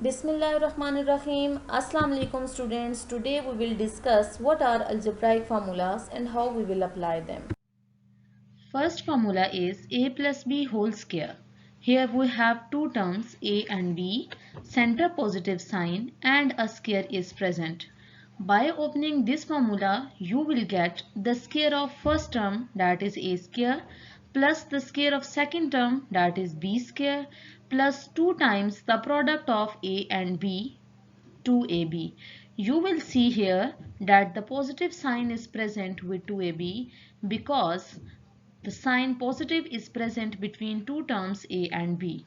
Bismillahirrahmanirrahim. Assalamu alaikum students. Today we will discuss what are algebraic formulas and how we will apply them. First formula is a plus b whole square. Here we have two terms a and b, center positive sign and a square is present. By opening this formula, you will get the square of first term, that is a square, plus the square of second term, that is b square, plus 2 times the product of a and b, 2ab. You will see here that the positive sign is present with 2ab because the sign positive is present between two terms a and b.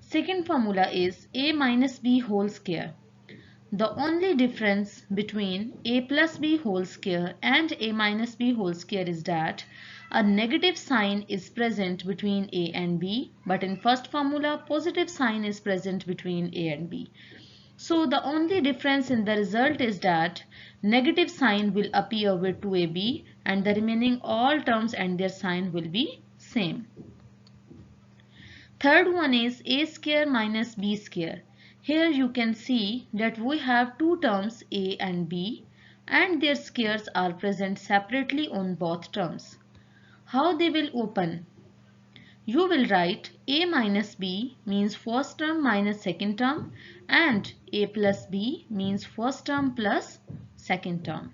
Second formula is a minus b whole square. The only difference between a plus b whole square and a minus b whole square is that a negative sign is present between a and b, but in first formula positive sign is present between a and b. So the only difference in the result is that negative sign will appear with 2ab and the remaining all terms and their sign will be same. Third one is a square minus b square. Here you can see that we have two terms a and b and their squares are present separately on both terms. How they will open? You will write a minus b means first term minus second term and a plus b means first term plus second term.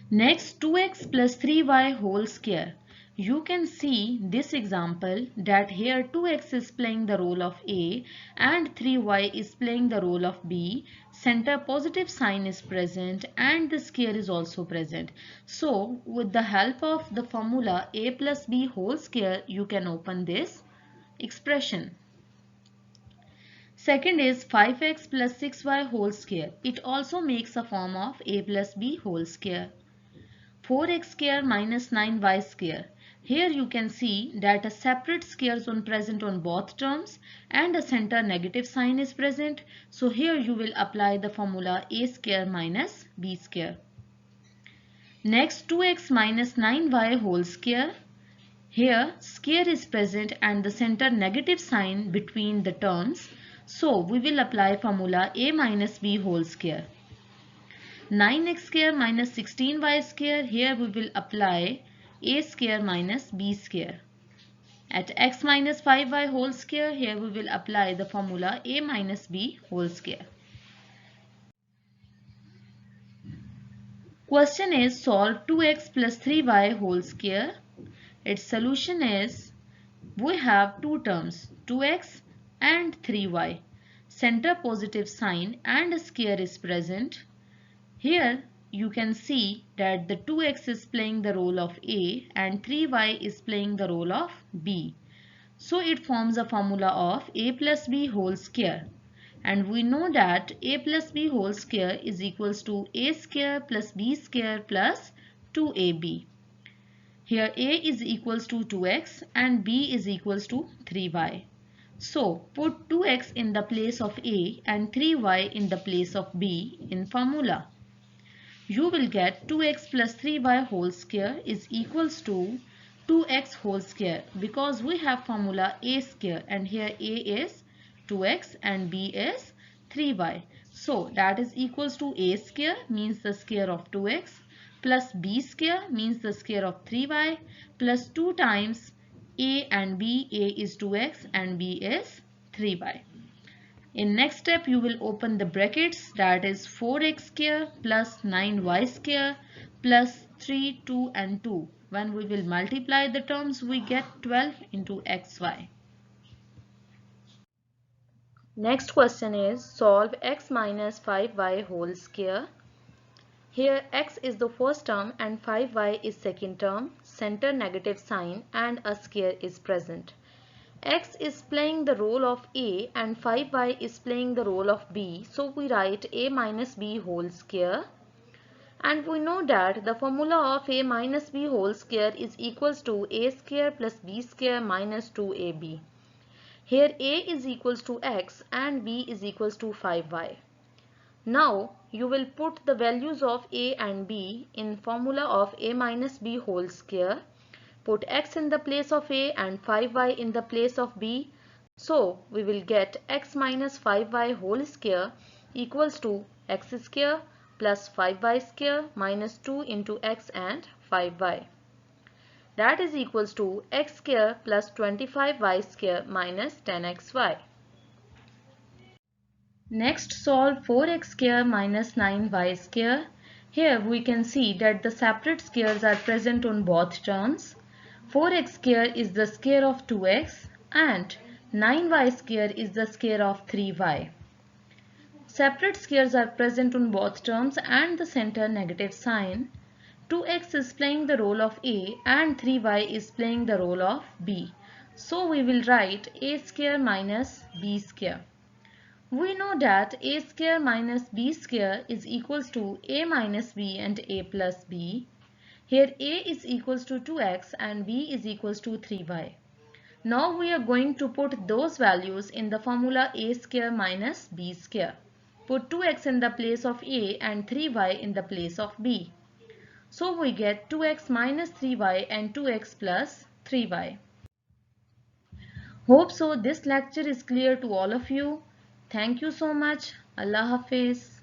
Next, 2x plus 3y whole square. You can see this example that here 2x is playing the role of A and 3y is playing the role of B. Center positive sign is present and the square is also present. So with the help of the formula A plus B whole square, you can open this expression. Second is 5x plus 6y whole square. It also makes a form of A plus B whole square. 4x square minus 9y square. Here you can see that a separate square is present on both terms and a center negative sign is present. So here you will apply the formula a square minus b square. Next, 2x minus 9y whole square. Here square is present and the center negative sign between the terms. So we will apply formula a minus b whole square. 9x square minus 16y square, here we will apply a square minus b square. At x minus 5y whole square, here we will apply the formula a minus b whole square. Question is solve 2x plus 3y whole square. Its solution is we have two terms 2x and 3y. Center positive sign and a square is present. Here you can see that the 2x is playing the role of A and 3y is playing the role of B. So it forms a formula of A plus B whole square. And we know that A plus B whole square is equals to A square plus B square plus 2AB. Here A is equals to 2x and B is equals to 3y. So put 2x in the place of A and 3y in the place of B in formula. You will get 2x plus 3y whole square is equals to 2x whole square because we have formula a square and here a is 2x and b is 3y. So that is equals to a square means the square of 2x plus b square means the square of 3y plus 2 times a and b. A is 2x and b is 3y. In next step, you will open the brackets, that is 4x square plus 9y square plus 3, 2 and 2. When we will multiply the terms, we get 12 into xy. Next question is solve x minus 5y whole square. Here x is the first term and 5y is second term, center negative sign and a square is present. X is playing the role of A and 5y is playing the role of B. So we write A minus B whole square. And we know that the formula of A minus B whole square is equals to A square plus B square minus 2AB. Here A is equals to X and B is equals to 5y. Now you will put the values of A and B in formula of A minus B whole square. Put x in the place of a and 5y in the place of b. So we will get x minus 5y whole square equals to x square plus 5y square minus 2 into x and 5y. That is equals to x square plus 25y square minus 10xy. Next, solve 4x square minus 9y square. Here we can see that the separate squares are present on both terms. 4x square is the square of 2x and 9y square is the square of 3y. Separate squares are present on both terms and the center negative sign. 2x is playing the role of a and 3y is playing the role of b. So we will write a square minus b square. We know that a square minus b square is equals to a minus b and a plus b. Here a is equals to 2x and b is equals to 3y. Now we are going to put those values in the formula a square minus b square. Put 2x in the place of a and 3y in the place of b. So we get 2x minus 3y and 2x plus 3y. Hope so this lecture is clear to all of you. Thank you so much. Allah Hafiz.